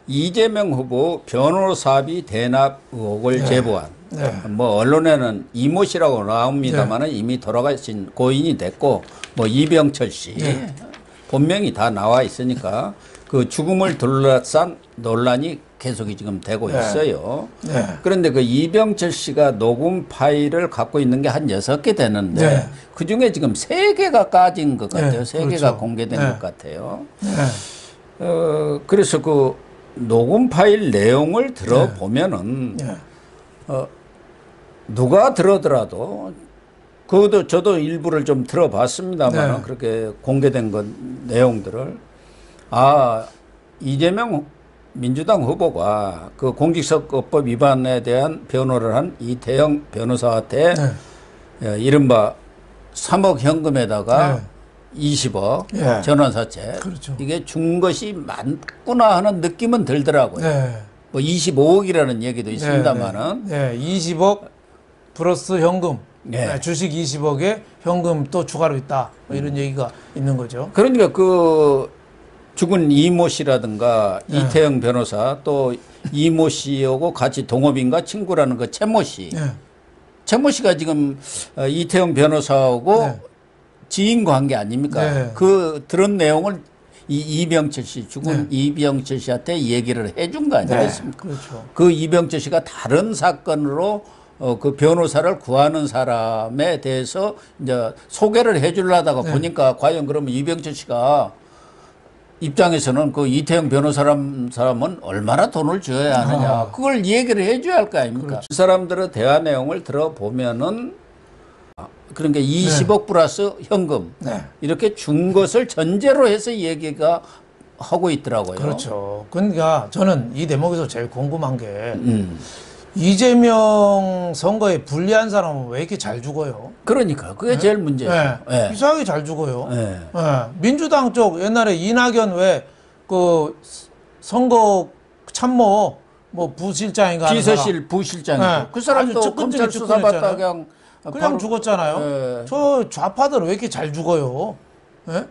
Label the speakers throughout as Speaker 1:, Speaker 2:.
Speaker 1: 이재명 후보 변호사비 대납 의혹을
Speaker 2: 네.
Speaker 1: 제보한
Speaker 2: 네.
Speaker 1: 뭐 언론에는 이모 씨라고 나옵니다만은
Speaker 2: 네.
Speaker 1: 이미 돌아가신 고인이 됐고 뭐 이병철 씨
Speaker 2: 네.
Speaker 1: 본명이 다 나와 있으니까 그 죽음을 둘러싼 논란이 계속 지금 되고
Speaker 2: 네.
Speaker 1: 있어요.
Speaker 2: 네.
Speaker 1: 그런데 그 이병철 씨가 녹음 파일을 갖고 있는 게 한 6개 되는데
Speaker 2: 네.
Speaker 1: 그 중에 지금 3개가 까진 것 같아요.
Speaker 2: 네.
Speaker 1: 3개가
Speaker 2: 그렇죠.
Speaker 1: 공개된
Speaker 2: 네.
Speaker 1: 것 같아요.
Speaker 2: 네.
Speaker 1: 그래서 그 녹음 파일 내용을 들어보면은
Speaker 2: 네.
Speaker 1: 누가 들어더라도 그것도 저도 일부를 좀 들어봤습니다만
Speaker 2: 네.
Speaker 1: 그렇게 공개된 것 내용들을 이재명 민주당 후보가 그 공직선거법 위반에 대한 변호를 한 이태영 변호사한테
Speaker 2: 네.
Speaker 1: 이른바 3억 현금에다가
Speaker 2: 네.
Speaker 1: 20억
Speaker 2: 예.
Speaker 1: 전환사채
Speaker 2: 그렇죠.
Speaker 1: 이게 준 것이 맞구나 하는 느낌은 들더라고요.
Speaker 2: 네.
Speaker 1: 뭐 25억이라는 얘기도 있습니다만은
Speaker 2: 네. 20억 플러스 현금.
Speaker 1: 네.
Speaker 2: 네. 주식 20억에 현금 또 추가로 있다. 뭐 이런 얘기가 있는 거죠.
Speaker 1: 그러니까 그 죽은 이모 씨라든가
Speaker 2: 네.
Speaker 1: 이태영 변호사 또 이모 씨하고 같이 동업인가 친구라는 그 최모 씨.
Speaker 2: 네.
Speaker 1: 최모 씨가 지금 이태영 변호사하고
Speaker 2: 네.
Speaker 1: 지인 관계 아닙니까?
Speaker 2: 네.
Speaker 1: 그 들은 내용을 이병철 씨 죽은
Speaker 2: 네.
Speaker 1: 이병철 씨한테 얘기를 해준 거 아니겠습니까?
Speaker 2: 네. 그렇죠.
Speaker 1: 그 이병철 씨가 다른 사건으로 그 변호사를 구하는 사람에 대해서 이제 소개를 해주려다가
Speaker 2: 네.
Speaker 1: 보니까 과연 그러면 이병철 씨가 입장에서는 그 이태영 변호사람 사람은 얼마나 돈을 줘야 하느냐 그걸 얘기를 해줘야 할 거 아닙니까?
Speaker 2: 그렇죠.
Speaker 1: 그 사람들의 대화 내용을 들어보면은 그러니까 20억 플러스 현금
Speaker 2: 네.
Speaker 1: 이렇게 준 것을 전제로 해서 얘기가 하고 있더라고요.
Speaker 2: 그렇죠. 그러니까 저는 이 대목에서 제일 궁금한 게 이재명 선거에 불리한 사람은 왜 이렇게 잘 죽어요?
Speaker 1: 그러니까 그게 제일 문제죠.
Speaker 2: 네.
Speaker 1: 네.
Speaker 2: 이상하게 잘 죽어요.
Speaker 1: 네.
Speaker 2: 네. 민주당 쪽 옛날에 이낙연 왜 그 선거 참모 뭐 부실장인가 하는
Speaker 1: 비서실 부실장이고
Speaker 2: 네.
Speaker 1: 그 사람도
Speaker 2: 아주
Speaker 1: 검찰
Speaker 2: 측근적인
Speaker 1: 수사받다
Speaker 2: 측근이었잖아요.
Speaker 1: 그냥
Speaker 2: 그냥 죽었잖아요.
Speaker 1: 네.
Speaker 2: 저 좌파들은 왜 이렇게 잘 죽어요? 예?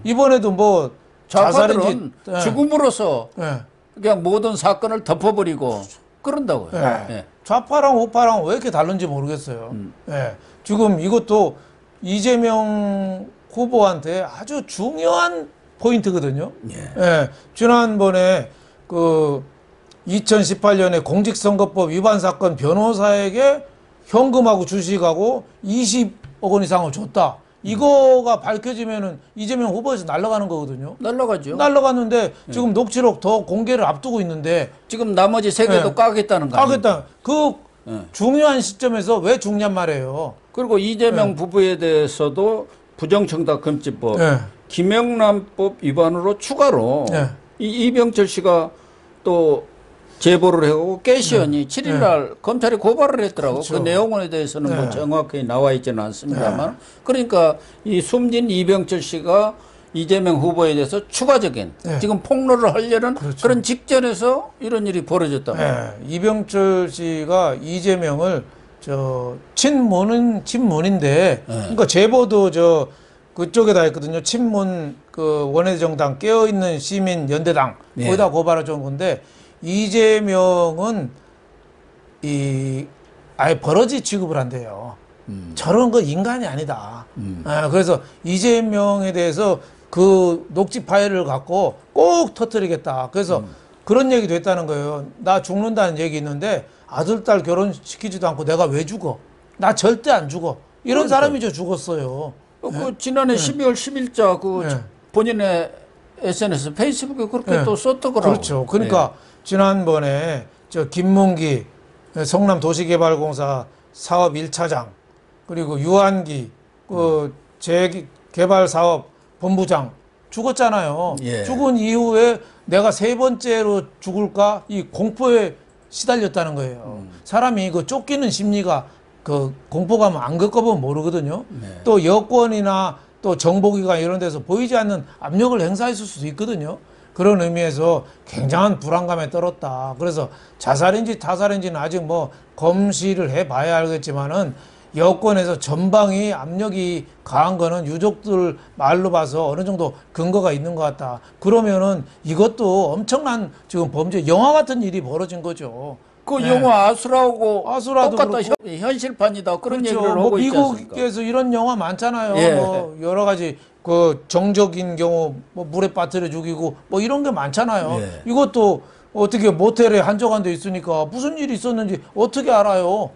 Speaker 2: 이번에도 뭐
Speaker 1: 좌파들은
Speaker 2: 자살인지 예.
Speaker 1: 죽음으로써
Speaker 2: 예.
Speaker 1: 그냥 모든 사건을 덮어버리고 그런다고요.
Speaker 2: 예.
Speaker 1: 예.
Speaker 2: 좌파랑 우파랑 왜 이렇게 다른지 모르겠어요. 예. 지금 이것도 이재명 후보한테 아주 중요한 포인트거든요. 예. 지난번에 그 2018년에 공직선거법 위반 사건 변호사에게 현금하고 주식하고 20억 원 이상을 줬다. 이거가 밝혀지면은 이재명 후보에서 날아가는 거거든요.
Speaker 1: 날라가죠.
Speaker 2: 날아갔는데 지금 녹취록 더 공개를 앞두고 있는데
Speaker 1: 지금 나머지 3개도
Speaker 2: 네.
Speaker 1: 까겠다는 거 아닙니까?
Speaker 2: 까겠다. 그
Speaker 1: 네.
Speaker 2: 중요한 시점에서 왜 죽냔 말이에요.
Speaker 1: 그리고 이재명 부부에 대해서도 부정청탁금지법,
Speaker 2: 네.
Speaker 1: 김영란법 위반으로 추가로
Speaker 2: 네.
Speaker 1: 이병철 씨가 또 제보를 하고 깨시언이 7일 날 검찰이 고발을 했더라고.
Speaker 2: 그렇죠.
Speaker 1: 그 내용에 대해서는 뭐
Speaker 2: 네.
Speaker 1: 정확히 나와 있지는 않습니다만. 그러니까 이 숨진 이병철 씨가 이재명 후보에 대해서 추가적인
Speaker 2: 네.
Speaker 1: 지금 폭로를 하려는
Speaker 2: 그렇죠.
Speaker 1: 그런 직전에서 이런 일이 벌어졌다.
Speaker 2: 네. 이병철 씨가 이재명을 친문인데 그러니까 제보도 그쪽에다 했거든요. 친문 그 원외정당 깨어있는 시민 연대당
Speaker 1: 네.
Speaker 2: 거기다 고발을 준 건데 이재명은 아예 버러지 취급을 한대요. 저런 거 인간이 아니다. 그래서 이재명에 대해서 그 녹취 파일을 갖고 꼭 터뜨리겠다. 그래서 그런 얘기도 했다는 거예요. 나 죽는다는 얘기 있는데 아들, 딸 결혼시키지도 않고 내가 왜 죽어? 나 절대 안 죽어. 이런
Speaker 1: 그러니까.
Speaker 2: 사람이 죽었어요.
Speaker 1: 그 지난해 12월 10일자 그
Speaker 2: 네.
Speaker 1: 본인의 SNS 페이스북에 그렇게
Speaker 2: 네.
Speaker 1: 또 썼더라고요.
Speaker 2: 그렇죠. 그러니까 지난번에 김문기 성남도시개발공사 사업 1차장 그리고 유한기 그 재개발사업 본부장 죽었잖아요.
Speaker 1: 예.
Speaker 2: 죽은 이후에 내가 3번째로 죽을까 이 공포에 시달렸다는 거예요. 사람이 그 쫓기는 심리가 그 공포감을 안 겪어보면 모르거든요.
Speaker 1: 네.
Speaker 2: 또 여권이나 또 정보기관 이런 데서 보이지 않는 압력을 행사했을 수도 있거든요. 그런 의미에서 굉장한 불안감에 떨었다. 그래서 자살인지 타살인지는 아직 뭐 검시를 해봐야 알겠지만은 여권에서 전방위 압력이 강한 거는 유족들 말로 봐서 어느 정도 근거가 있는 것 같다. 그러면은 이것도 엄청난 지금 범죄, 영화 같은 일이 벌어진 거죠.
Speaker 1: 그 영화 아수라하고
Speaker 2: 아수라도
Speaker 1: 똑같다.
Speaker 2: 그렇고.
Speaker 1: 현실판이다. 그런
Speaker 2: 그렇죠.
Speaker 1: 얘기를
Speaker 2: 뭐
Speaker 1: 하고 있지 않습니까?
Speaker 2: 미국에서 이런 영화 많잖아요.
Speaker 1: 예.
Speaker 2: 뭐 여러 가지 그 정적인 경우 뭐 물에 빠뜨려 죽이고 뭐 이런 게 많잖아요.
Speaker 1: 예.
Speaker 2: 이것도 어떻게 모텔에 한적한 데 있으니까 무슨 일이 있었는지 어떻게 알아요?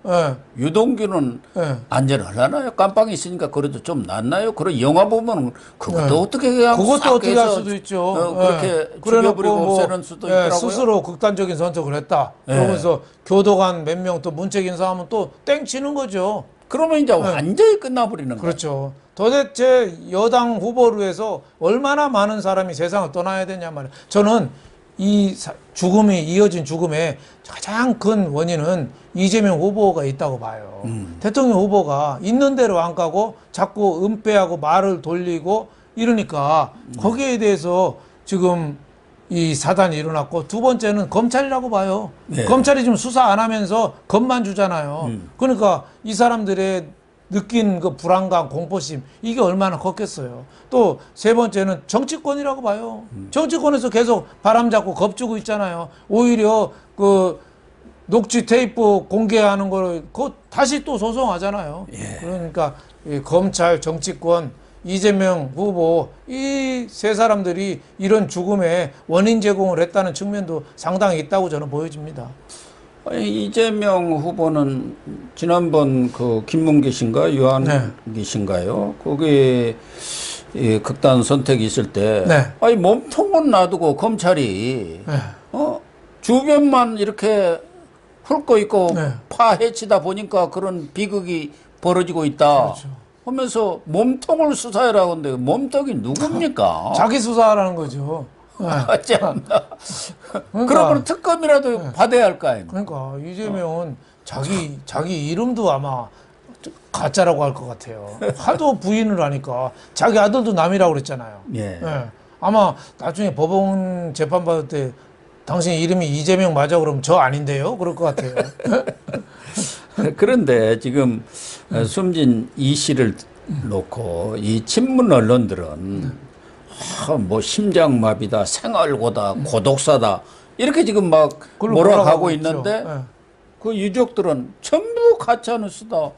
Speaker 2: 예.
Speaker 1: 유동규는
Speaker 2: 예.
Speaker 1: 안전하려나요? 깜빵이 있으니까 그래도 좀 낫나요? 그런 영화 보면 그것도
Speaker 2: 네.
Speaker 1: 어떻게 그냥
Speaker 2: 그것도
Speaker 1: 싹
Speaker 2: 어떻게 할
Speaker 1: 해서
Speaker 2: 수도 있죠.
Speaker 1: 그렇게
Speaker 2: 그래놓고
Speaker 1: 죽여버리고
Speaker 2: 뭐,
Speaker 1: 없애는 수도
Speaker 2: 예,
Speaker 1: 있더라고요.
Speaker 2: 스스로 극단적인 선택을 했다.
Speaker 1: 예.
Speaker 2: 그러면서 교도관 몇 명 또 문책 인사하면 또 땡치는 거죠.
Speaker 1: 그러면 이제 완전히 끝나버리는 거예요.
Speaker 2: 그렇죠. 도대체 여당 후보로 해서 얼마나 많은 사람이 세상을 떠나야 되냐 말이에요. 저는 이 죽음이 이어진 죽음의 가장 큰 원인은 이재명 후보가 있다고 봐요. 대통령 후보가 있는 대로 안 가고 자꾸 은폐하고 말을 돌리고 이러니까 거기에 대해서 지금 이 사단이 일어났고, 두 번째는 검찰이라고 봐요.
Speaker 1: 네.
Speaker 2: 검찰이 지금 수사 안 하면서 겁만 주잖아요. 그러니까 이 사람들의 느낀 그 불안감, 공포심, 이게 얼마나 컸겠어요. 또 세 번째는 정치권이라고 봐요. 정치권에서 계속 바람 잡고 겁주고 있잖아요. 오히려 그 녹취 테이프 공개하는 걸 다시 또 소송하잖아요.
Speaker 1: 예.
Speaker 2: 그러니까 이 검찰, 정치권, 이재명 후보, 이 세 사람들이 이런 죽음에 원인 제공을 했다는 측면도 상당히 있다고 저는 보여집니다.
Speaker 1: 아니, 이재명 후보는 지난번 그 김문기 씨인가 유한기 씨인가요? 거기 이 극단 선택이 있을 때,
Speaker 2: 네.
Speaker 1: 아니 몸통은 놔두고 검찰이
Speaker 2: 네.
Speaker 1: 주변만 이렇게 훑고 있고
Speaker 2: 네.
Speaker 1: 파헤치다 보니까 그런 비극이 벌어지고 있다.
Speaker 2: 그렇죠.
Speaker 1: 하면서 몸통을 수사해라고 하는데 몸통이 누굽니까?
Speaker 2: 자기 수사하라는 거죠. 네.
Speaker 1: 참나.
Speaker 2: 그러니까-
Speaker 1: 그러면 특검이라도 받아야 할 거 아닙니까?
Speaker 2: 그러니까 이재명은 자기 이름도 아마 가짜라고 할 것 같아요. 하도 부인을 하니까 자기 아들도 남이라고 그랬잖아요.
Speaker 1: 예.
Speaker 2: 예. 아마 나중에 법원 재판 받을 때 당신 이름이 이재명 맞아 그러면 저 아닌데요? 그럴 것 같아요.
Speaker 1: 그런데 지금 숨진 이 씨를 놓고 이 친문 언론들은 뭐 심장마비다, 생활고다, 고독사다 이렇게 지금 막
Speaker 2: 그걸로
Speaker 1: 몰아가고
Speaker 2: 몰아가고
Speaker 1: 있는데
Speaker 2: 있죠. 예.
Speaker 1: 그 유족들은 전부 가짜 뉴스다.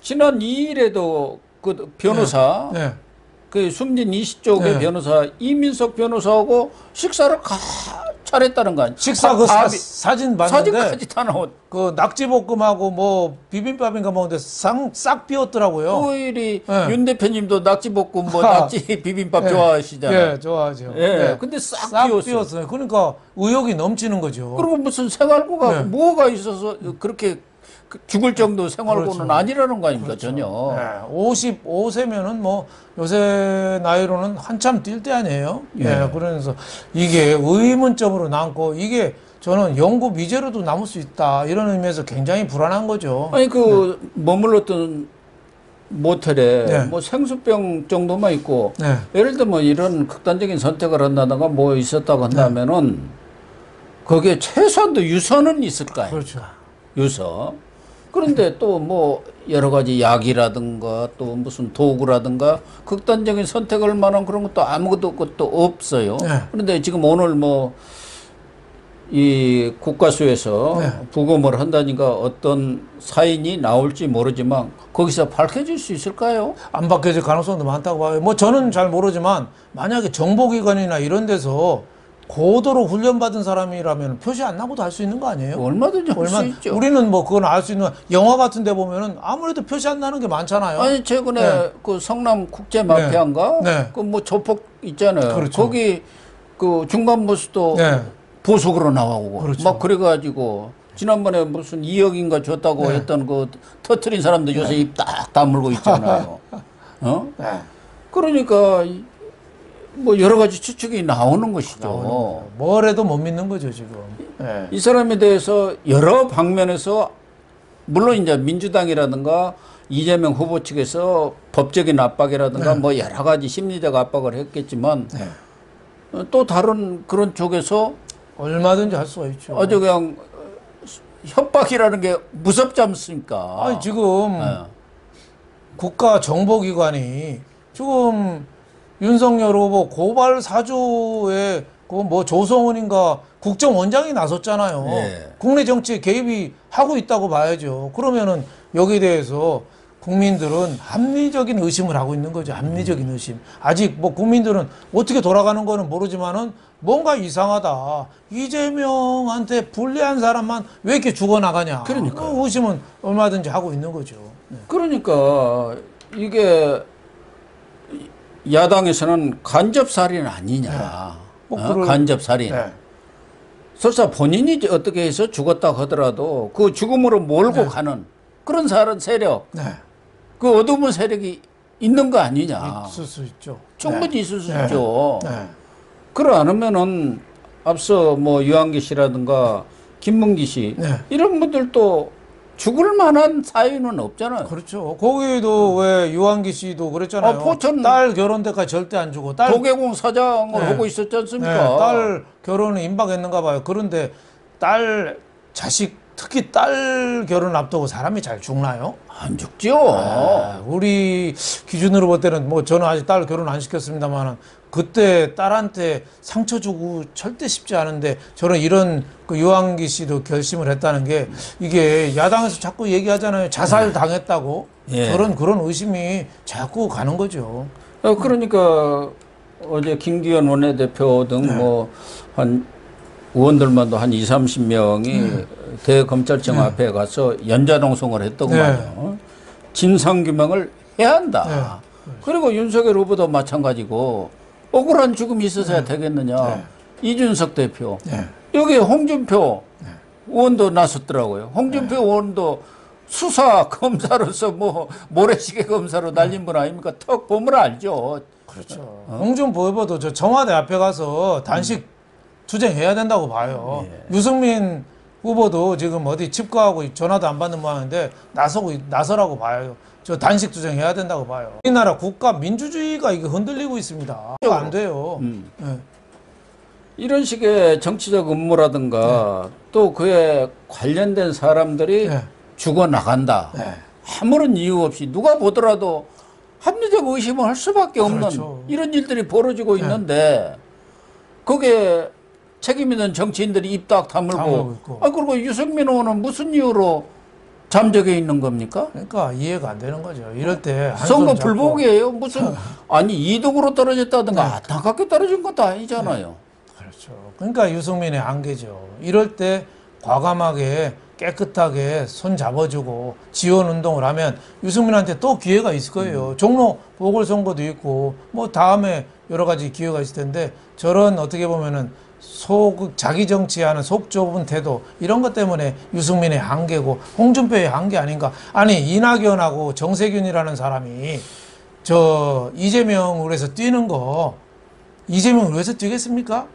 Speaker 1: 지난 2일에도 그 변호사
Speaker 2: 네.
Speaker 1: 그 숨진 이 씨 쪽의
Speaker 2: 네.
Speaker 1: 변호사 이민석 변호사하고 식사를 잘했다는 거 아니에요?
Speaker 2: 식사 그 사진 봤는데
Speaker 1: 사진까지 다 나왔.
Speaker 2: 그 낙지볶음하고 뭐 비빔밥인가 먹는데 싹 비었더라고요.
Speaker 1: 오일이
Speaker 2: 네.
Speaker 1: 윤 대표님도 낙지볶음 뭐 낙지 비빔밥 좋아하시잖아요.
Speaker 2: 예, 좋아하죠.
Speaker 1: 예,
Speaker 2: 네.
Speaker 1: 근데 싹 비었어요.
Speaker 2: 비었어요. 그러니까 의욕이 넘치는 거죠.
Speaker 1: 그리고 무슨 생활고가
Speaker 2: 네.
Speaker 1: 뭐가 있어서 그렇게 죽을 정도 생활고는
Speaker 2: 그렇죠.
Speaker 1: 아니라는 거 아닙니까 전혀.
Speaker 2: 네, 55세면은 뭐 요새 나이로는 한참 뛸 때 아니에요.
Speaker 1: 예.
Speaker 2: 그러면서 이게 의문점으로 남고 이게 저는 영구 미제로도 남을 수 있다 이런 의미에서 굉장히 불안한 거죠.
Speaker 1: 아니 그 머물렀던 모텔에
Speaker 2: 네.
Speaker 1: 뭐 생수병 정도만 있고
Speaker 2: 네.
Speaker 1: 예를 들면 뭐 이런 극단적인 선택을 한다든가 뭐 있었다고 한다면은 거기에 최소한도 유서는 있을 거 아니에요.
Speaker 2: 그렇죠.
Speaker 1: 유서. 그런데 또 뭐 여러 가지 약이라든가 또 무슨 도구라든가 극단적인 선택할 만한 그런 것도 아무것도 없어요.
Speaker 2: 네.
Speaker 1: 그런데 지금 오늘 뭐 이 국가수에서
Speaker 2: 네.
Speaker 1: 부검을 한다니까 어떤 사인이 나올지 모르지만 거기서 밝혀질 수 있을까요?
Speaker 2: 안 바뀌어질 가능성도 많다고 봐요. 뭐 저는 잘 모르지만 만약에 정보기관이나 이런 데서 고도로 훈련받은 사람이라면 표시 안 나고도 할 수 있는 거 아니에요?
Speaker 1: 얼마든지 할 수 있죠.
Speaker 2: 우리는 뭐 그건 알 수 있는 영화 같은 데 보면은 아무래도 표시 안 나는 게 많잖아요.
Speaker 1: 아니 최근에
Speaker 2: 네.
Speaker 1: 그 성남 국제 마피아인가
Speaker 2: 네. 네.
Speaker 1: 그 뭐 조폭 있잖아요.
Speaker 2: 그렇죠.
Speaker 1: 거기 그 중간 보수도
Speaker 2: 네.
Speaker 1: 보석으로 나오고
Speaker 2: 그렇죠.
Speaker 1: 막 그래가지고 지난번에 무슨 2억인가 줬다고
Speaker 2: 네.
Speaker 1: 했던 그 터트린 사람들 요새 입 딱 다물고 있잖아요.
Speaker 2: 네.
Speaker 1: 그러니까 뭐 여러 가지 추측이 나오는 것이죠.
Speaker 2: 뭘 해도 못 믿는 거죠 지금. 네.
Speaker 1: 이 사람에 대해서 여러 방면에서 물론 이제 민주당이라든가 이재명 후보 측에서 법적인 압박이라든가 뭐 여러 가지 심리적 압박을 했겠지만 또 다른 그런 쪽에서
Speaker 2: 얼마든지 할 수가 있죠.
Speaker 1: 아주 그냥 협박이라는 게 무섭지 않습니까?
Speaker 2: 아니 지금
Speaker 1: 네.
Speaker 2: 국가 정보기관이 지금 윤석열 후보 고발 사주에 그 뭐 조성은인가 국정원장이 나섰잖아요.
Speaker 1: 예.
Speaker 2: 국내 정치에 개입이 하고 있다고 봐야죠. 그러면은 여기에 대해서 국민들은 합리적인 의심을 하고 있는 거죠. 합리적인 의심. 아직 뭐 국민들은 어떻게 돌아가는 거는 모르지만은 뭔가 이상하다. 이재명한테 불리한 사람만 왜 이렇게 죽어나가냐.
Speaker 1: 그러니까요.
Speaker 2: 그 의심은 얼마든지 하고 있는 거죠. 네.
Speaker 1: 그러니까 이게 야당에서는 간접살인 아니냐. 간접살인.
Speaker 2: 네.
Speaker 1: 설사 본인이 어떻게 해서 죽었다 하더라도 그 죽음으로 몰고
Speaker 2: 네.
Speaker 1: 가는 그런 사람 세력,
Speaker 2: 네.
Speaker 1: 그 어두운 세력이 있는 거 아니냐.
Speaker 2: 있을 수 있죠.
Speaker 1: 충분히
Speaker 2: 네.
Speaker 1: 있을 수
Speaker 2: 네.
Speaker 1: 있죠.
Speaker 2: 네.
Speaker 1: 그러 않으면은 앞서 뭐 유한기 씨라든가 김문기 씨
Speaker 2: 네.
Speaker 1: 이런 분들도 죽을 만한 사유는 없잖아요.
Speaker 2: 그렇죠. 거기도 왜 유한기 씨도 그랬잖아요.
Speaker 1: 포천
Speaker 2: 딸 결혼 때까지 절대 안 주고 딸
Speaker 1: 도계공 사장을
Speaker 2: 네.
Speaker 1: 하고 있었지
Speaker 2: 네,
Speaker 1: 않습니까?
Speaker 2: 딸 결혼을 임박했는가 봐요. 그런데 딸 자식 특히 딸 결혼 앞두고 사람이 잘 죽나요?
Speaker 1: 안 죽죠.
Speaker 2: 우리 기준으로 볼 때는 뭐 저는 아직 딸 결혼 안 시켰습니다만은 그때 딸한테 상처 주고 절대 쉽지 않은데 저는 이런 그 유한기 씨도 결심을 했다는 게 이게 야당에서 자꾸 얘기하잖아요. 자살 당했다고.
Speaker 1: 예.
Speaker 2: 그런 의심이 자꾸 가는 거죠.
Speaker 1: 그러니까 어제 김기현 원내대표 등
Speaker 2: 네.
Speaker 1: 뭐 한 의원들만도 한 2, 30명이 대검찰청 앞에 가서 연좌농성을 했다고
Speaker 2: 네.
Speaker 1: 말이에요. 진상규명을 해야 한다.
Speaker 2: 네.
Speaker 1: 그리고 윤석열 후보도 마찬가지고 억울한 죽음이 있어서야 되겠느냐.
Speaker 2: 네.
Speaker 1: 이준석 대표.
Speaker 2: 네.
Speaker 1: 여기 홍준표 의원도 나섰더라고요. 홍준표 의원도 수사 검사로서 뭐 모래시계 검사로 날린 분 아닙니까? 턱 보면 알죠.
Speaker 2: 그렇죠. 홍준표 후보도 저 청와대 앞에 가서 단식 투쟁해야 된다고 봐요. 유승민 후보도 지금 어디 집가하고 전화도 안 받는 모양인데 나서라고 봐요. 저 단식 투쟁해야 된다고 봐요. 우리나라 국가 민주주의가 이게 흔들리고 있습니다. 안 돼요. 네.
Speaker 1: 이런 식의 정치적 음모라든가 또 그에 관련된 사람들이
Speaker 2: 네.
Speaker 1: 죽어나간다.
Speaker 2: 네.
Speaker 1: 아무런 이유 없이 누가 보더라도 합리적 의심을 할 수밖에 없는
Speaker 2: 그렇죠.
Speaker 1: 이런 일들이 벌어지고 있는데 거기에 책임 있는 정치인들이 입 딱
Speaker 2: 다물고
Speaker 1: 다물고
Speaker 2: 있고.
Speaker 1: 그리고 유승민 의원은 무슨 이유로 잠적해 있는 겁니까?
Speaker 2: 그러니까 이해가 안 되는 거죠. 이럴 때
Speaker 1: 선거 불복이에요. 무슨 아니 2등으로 떨어졌다든가
Speaker 2: 네.
Speaker 1: 안타깝게 떨어진 것도 아니잖아요.
Speaker 2: 그렇죠. 그러니까 유승민의 한계죠. 이럴 때 과감하게 깨끗하게 손 잡아주고 지원 운동을 하면 유승민한테 또 기회가 있을 거예요. 종로 보궐선거도 있고 뭐 다음에 여러 가지 기회가 있을 텐데 저런 어떻게 보면은 자기 정치하는 속 좁은 태도 이런 것 때문에 유승민의 한계고 홍준표의 한계 아닌가. 아니 이낙연하고 정세균이라는 사람이 저 이재명을 위해서 뛰는 거 이재명을 위해서 뛰겠습니까?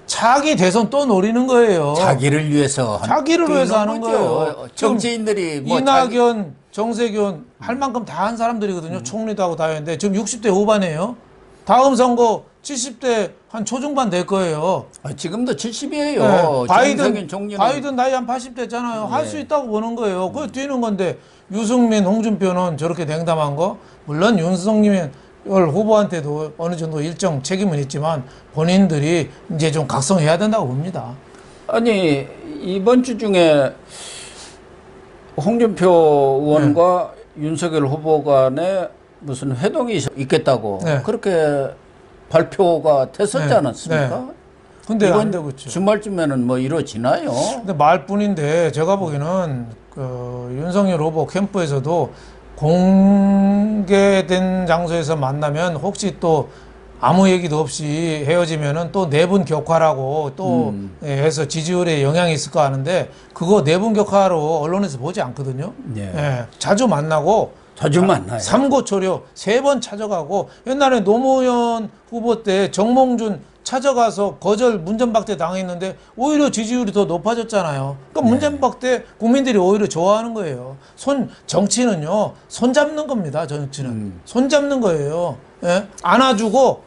Speaker 2: 자기 대선 또 노리는 거예요.
Speaker 1: 자기를 위해서
Speaker 2: 자기를 위해서 하는 거예요.
Speaker 1: 정치인들이 뭐
Speaker 2: 이낙연, 정세균 할 만큼 다 한 사람들이거든요. 총리도 하고 다 했는데 지금 60대 후반이에요. 다음 선거 70대 한 초중반 될 거예요.
Speaker 1: 지금도 70이에요.
Speaker 2: 바이든 나이 한 80대잖아요. 할 수 있다고 보는 거예요. 그거 뛰는 건데 유승민, 홍준표는 저렇게 냉담한 거. 물론 윤석열 후보한테도 어느 정도 일정 책임은 있지만 본인들이 이제 좀 각성해야 된다고 봅니다.
Speaker 1: 아니 이번 주 중에 홍준표 의원과 윤석열 후보 간에 무슨 회동이 있겠다고 그렇게 발표가 됐었지 않았습니까?
Speaker 2: 근데 안
Speaker 1: 이번
Speaker 2: 되고 있죠.
Speaker 1: 주말쯤에는 뭐 이루어지나요?
Speaker 2: 근데 말뿐인데 제가 보기에는 그 윤석열 후보 캠프에서도 공개된 장소에서 만나면 혹시 또 아무 얘기도 없이 헤어지면은 또 내분 격화라고 또 해서 지지율에 영향이 있을까 하는데 그거 내분 격화로 언론에서 보지 않거든요. 자주 만나고
Speaker 1: 자주 만나요.
Speaker 2: 삼고초려 3번 찾아가고 옛날에 노무현 후보 때 정몽준 찾아가서 거절 문전박대 당했는데 오히려 지지율이 더 높아졌잖아요. 그러니까 문전박대 국민들이 오히려 좋아하는 거예요. 정치는요 손 잡는 겁니다. 정치는 손 잡는 거예요. 안아주고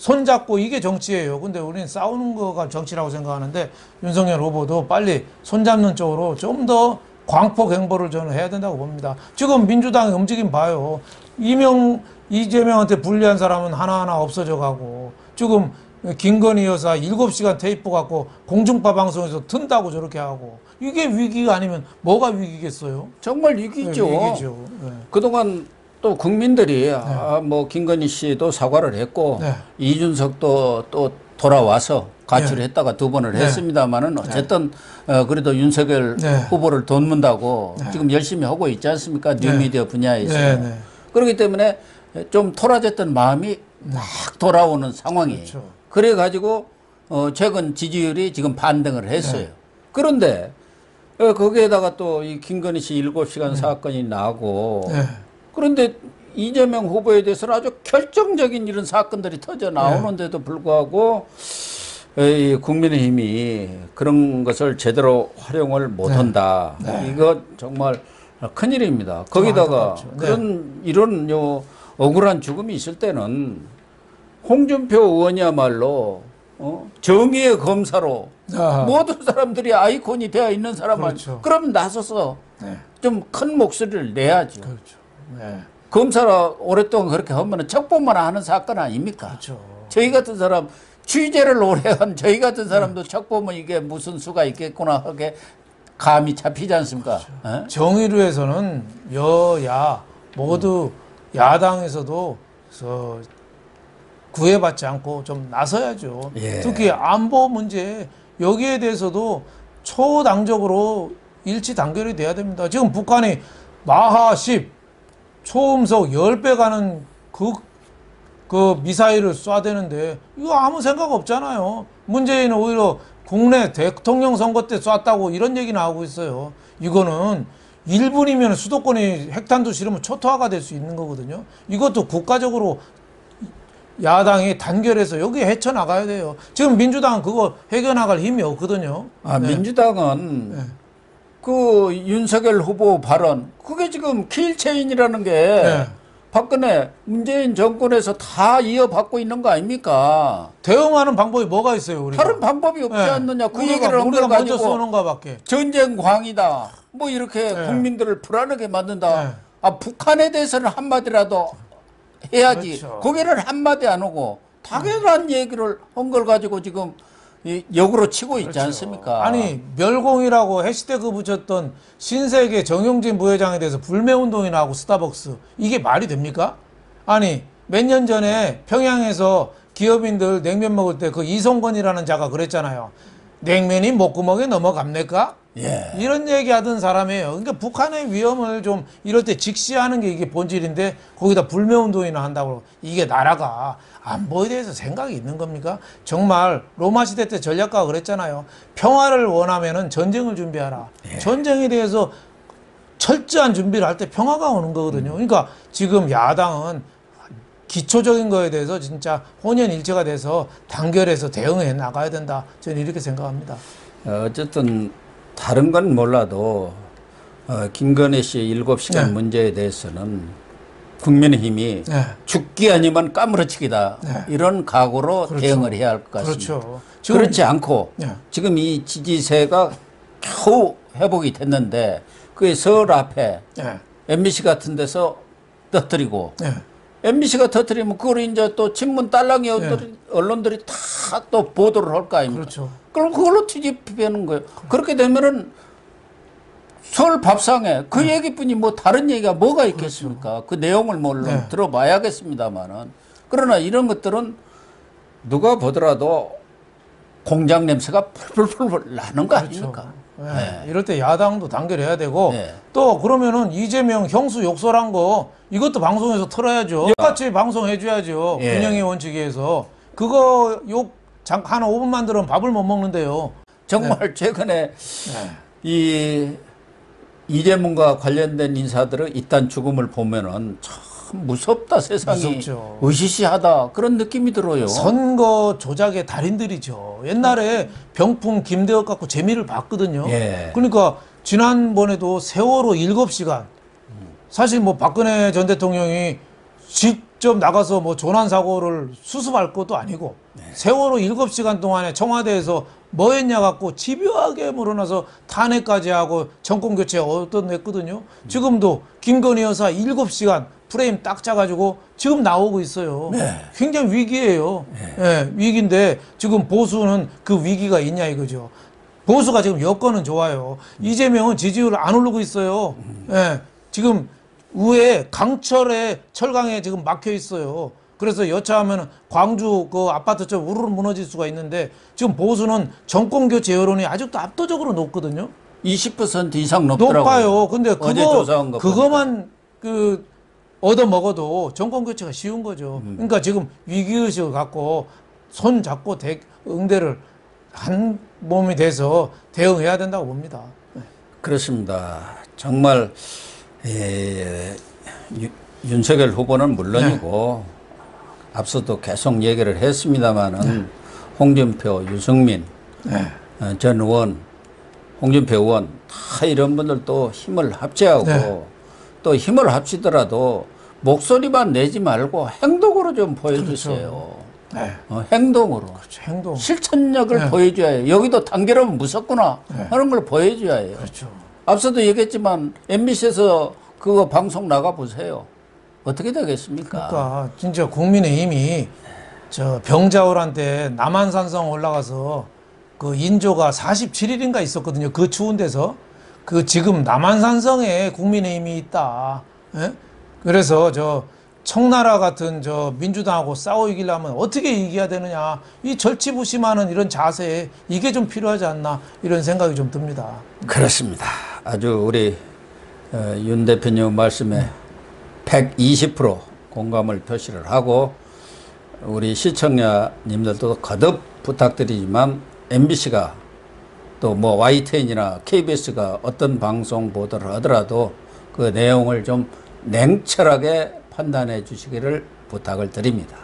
Speaker 2: 손잡고 이게 정치예요. 근데 우리는 싸우는 거가 정치라고 생각하는데 윤석열 후보도 빨리 손잡는 쪽으로 좀 더 광폭 행보를 저는 해야 된다고 봅니다. 지금 민주당의 움직임 봐요. 이재명한테 불리한 사람은 하나하나 없어져 가고 지금 김건희 여사 7시간 테이프 갖고 공중파 방송에서 튼다고 저렇게 하고 이게 위기가 아니면 뭐가 위기겠어요?
Speaker 1: 정말 위기죠.
Speaker 2: 네, 위기죠. 네.
Speaker 1: 그동안 또 국민들이 뭐 김건희 씨도 사과를 했고
Speaker 2: 네.
Speaker 1: 이준석도 또 돌아와서 가출을
Speaker 2: 네.
Speaker 1: 했다가 2번을
Speaker 2: 네.
Speaker 1: 했습니다만은 어쨌든 그래도 윤석열
Speaker 2: 네.
Speaker 1: 후보를 돕는다고 지금 열심히 하고 있지 않습니까? 뉴미디어 분야에서.
Speaker 2: 네, 네.
Speaker 1: 그렇기 때문에 좀 토라졌던 마음이 막 돌아오는 상황이에요.
Speaker 2: 그렇죠.
Speaker 1: 그래가지고 최근 지지율이 지금 반등을 했어요. 그런데 거기에다가 또 이 김건희 씨 7시간 사건이 나고
Speaker 2: 네.
Speaker 1: 그런데 이재명 후보에 대해서는 아주 결정적인 이런 사건들이 터져 나오는데도 불구하고 이 국민의힘이 그런 것을 제대로 활용을 못한다. 이거 정말 큰일입니다. 거기다가 그런 이런 억울한 죽음이 있을 때는 홍준표 의원이야말로 정의의 검사로 모든 사람들이 아이콘이 되어 있는 사람은
Speaker 2: 그렇죠.
Speaker 1: 그럼 나서서
Speaker 2: 네.
Speaker 1: 좀 큰 목소리를 내야죠.
Speaker 2: 그렇죠. 네.
Speaker 1: 검사라 오랫동안 그렇게 하면 척보만 하는 사건 아닙니까?
Speaker 2: 그렇죠.
Speaker 1: 저희 같은 사람 취재를 오래 한 저희 같은 사람도 척보면 이게 무슨 수가 있겠구나 하게 감이 잡히지 않습니까?
Speaker 2: 그렇죠. 정의를 위해서는 여야 모두 야당에서도 구애받지 않고 좀 나서야죠.
Speaker 1: 예.
Speaker 2: 특히 안보 문제 여기에 대해서도 초당적으로 일치 단결이 돼야 됩니다. 지금 북한이 마하 10 초음속 10배 가는 그 미사일을 쏴대는데 이거 아무 생각 없잖아요. 문재인은 오히려 국내 대통령 선거 때 쐈다고 이런 얘기 나오고 있어요. 이거는 1분이면 수도권이 핵탄두 실으면 초토화가 될 수 있는 거거든요. 이것도 국가적으로 야당이 단결해서 여기 헤쳐나가야 돼요. 지금 민주당은 그거 해결나갈 힘이 없거든요.
Speaker 1: 아,
Speaker 2: 네.
Speaker 1: 민주당은
Speaker 2: 네.
Speaker 1: 그 윤석열 후보 발언 그게 지금 킬체인이라는 게
Speaker 2: 네.
Speaker 1: 박근혜 문재인 정권에서 다 이어받고 있는 거 아닙니까?
Speaker 2: 대응하는 방법이 뭐가 있어요, 우리가?
Speaker 1: 다른 방법이 없지
Speaker 2: 네.
Speaker 1: 않느냐? 그
Speaker 2: 우리가,
Speaker 1: 얘기를 한
Speaker 2: 우리가
Speaker 1: 걸
Speaker 2: 먼저
Speaker 1: 가지고
Speaker 2: 쏘는가 밖에.
Speaker 1: 전쟁 광이다. 뭐 이렇게
Speaker 2: 네.
Speaker 1: 국민들을 불안하게 만든다.
Speaker 2: 네.
Speaker 1: 아, 북한에 대해서는 한마디라도 해야지.
Speaker 2: 그렇죠.
Speaker 1: 거기는 한마디 안 하고 당연한 얘기를 한 걸 가지고 지금 이 역으로 치고 있지
Speaker 2: 그렇죠.
Speaker 1: 않습니까?
Speaker 2: 아니 멸공이라고 해시태그 붙였던 신세계 정용진 부회장에 대해서 불매운동이나 하고 스타벅스 이게 말이 됩니까? 아니 몇 년 전에 평양에서 기업인들 냉면 먹을 때 그 이성건이라는 자가 그랬잖아요. 냉면이 목구멍에 넘어갑니까?
Speaker 1: 예.
Speaker 2: 이런 얘기하던 사람이에요. 그러니까 북한의 위험을 좀 이럴 때 직시하는 게 이게 본질인데 거기다 불매운동이나 한다고 이게 나라가 안보에 대해서 생각이 있는 겁니까? 정말 로마 시대 때 전략가가 그랬잖아요. 평화를 원하면은 전쟁을 준비하라. 전쟁에 대해서 철저한 준비를 할 때 평화가 오는 거거든요. 그러니까 지금 야당은 기초적인 거에 대해서 진짜 혼연일체가 돼서 단결해서 대응해 나가야 된다. 저는 이렇게 생각합니다.
Speaker 1: 어쨌든 다른 건 몰라도 김건희 씨 7시간
Speaker 2: 네.
Speaker 1: 문제에 대해서는 국민의힘이
Speaker 2: 네.
Speaker 1: 죽기 아니면 까무러치기다.
Speaker 2: 네.
Speaker 1: 이런 각오로
Speaker 2: 그렇죠.
Speaker 1: 대응을 해야 할 것 같습니다.
Speaker 2: 그렇죠. 지금,
Speaker 1: 그렇지 않고
Speaker 2: 네.
Speaker 1: 지금 이 지지세가 겨우 회복이 됐는데 그게 서울 앞에
Speaker 2: 네.
Speaker 1: MBC 같은 데서 터뜨리고
Speaker 2: 네.
Speaker 1: MBC가 터뜨리면 그걸 이제 또 친문 딸랑이 언론들이 다 또 보도를 할 거 아닙니까?
Speaker 2: 그렇죠.
Speaker 1: 그럼 그걸로 뒤집히는 거예요. 그렇게 되면은 서울 밥상에 그 얘기뿐이 뭐 다른 얘기가 뭐가 있겠습니까? 그 내용을 물론
Speaker 2: 네.
Speaker 1: 들어봐야겠습니다만은 그러나 이런 것들은 누가 보더라도 공장 냄새가 풀풀풀 나는 거 아닙니까?
Speaker 2: 네.
Speaker 1: 네.
Speaker 2: 이럴 때 야당도 단결해야 되고
Speaker 1: 네.
Speaker 2: 또 그러면은 이재명 형수 욕설한 거 이것도 방송에서 틀어야죠. 똑같이 방송해줘야죠.
Speaker 1: 예.
Speaker 2: 균형의 원칙에서 그거 욕 한 5분만 들으면 밥을 못 먹는데요.
Speaker 1: 정말 최근에
Speaker 2: 네.
Speaker 1: 이 이재명과 관련된 인사들의 이딴 죽음을 보면은 참 무섭다 세상이
Speaker 2: 무섭죠.
Speaker 1: 으시시하다 그런 느낌이 들어요.
Speaker 2: 선거 조작의 달인들이죠. 옛날에 병풍 김대엽 갖고 재미를 봤거든요.
Speaker 1: 예.
Speaker 2: 그러니까 지난번에도 세월호 7시간 사실 뭐 박근혜 전 대통령이 직접 나가서 뭐 조난 사고를 수습할 것도 아니고 세월호 7시간 동안에 청와대에서 뭐 했냐 갖고 집요하게 물어나서 탄핵까지 하고 정권 교체 얻어냈거든요. 지금도 김건희 여사 7시간 프레임 딱 짜가지고 지금 나오고 있어요.
Speaker 1: 네.
Speaker 2: 굉장히 위기예요. 예, 위기인데 지금 보수는 그 위기가 있냐 이거죠. 보수가 지금 여건은 좋아요. 이재명은 지지율 안 오르고 있어요. 예, 지금 의회 강철에 철강에 지금 막혀 있어요. 그래서 여차하면 광주 그 아파트처럼 우르르 무너질 수가 있는데 지금 보수는 정권 교체 여론이 아직도 압도적으로 높거든요.
Speaker 1: 20% 이상 높더라고요.
Speaker 2: 높아요. 근데
Speaker 1: 어제 조사한 거
Speaker 2: 그거만 그 얻어 먹어도 정권 교체가 쉬운 거죠. 그러니까 지금 위기의식을 갖고 손 잡고 응대를 한 몸이 돼서 대응해야 된다고 봅니다.
Speaker 1: 그렇습니다. 정말 윤석열 후보는 물론이고 앞서도 계속 얘기를 했습니다마는 홍준표, 유승민 전 의원, 홍준표 의원 다 이런 분들도 힘을 합치하고 또 힘을 합치더라도 목소리만 내지 말고 행동으로 좀 보여주세요.
Speaker 2: 그렇죠.
Speaker 1: 행동으로.
Speaker 2: 그렇죠. 행동.
Speaker 1: 실천력을 보여줘야 해요. 여기도 단결하면 무섭구나 하는 걸 보여줘야 해요.
Speaker 2: 그렇죠.
Speaker 1: 앞서도 얘기했지만 MBC에서 그거 방송 나가 보세요. 어떻게 되겠습니까?
Speaker 2: 그러니까 진짜 국민의힘이 저 병자호란때 남한산성 올라가서 그 인조가 47일인가 있었거든요. 그 추운 데서 그 지금 남한산성에 국민의힘이 있다. 예? 그래서 저 청나라 같은 저 민주당하고 싸워 이기려면 어떻게 이겨야 되느냐. 이 절치부심하는 이런 자세 이게 좀 필요하지 않나 이런 생각이 좀 듭니다.
Speaker 1: 그렇습니다. 아주 우리 윤 대표님 말씀에 120% 공감을 표시를 하고 우리 시청자님들도 거듭 부탁드리지만 MBC가 또 뭐 YTN이나 KBS가 어떤 방송 보도를 하더라도 그 내용을 좀 냉철하게 판단해 주시기를 부탁을 드립니다.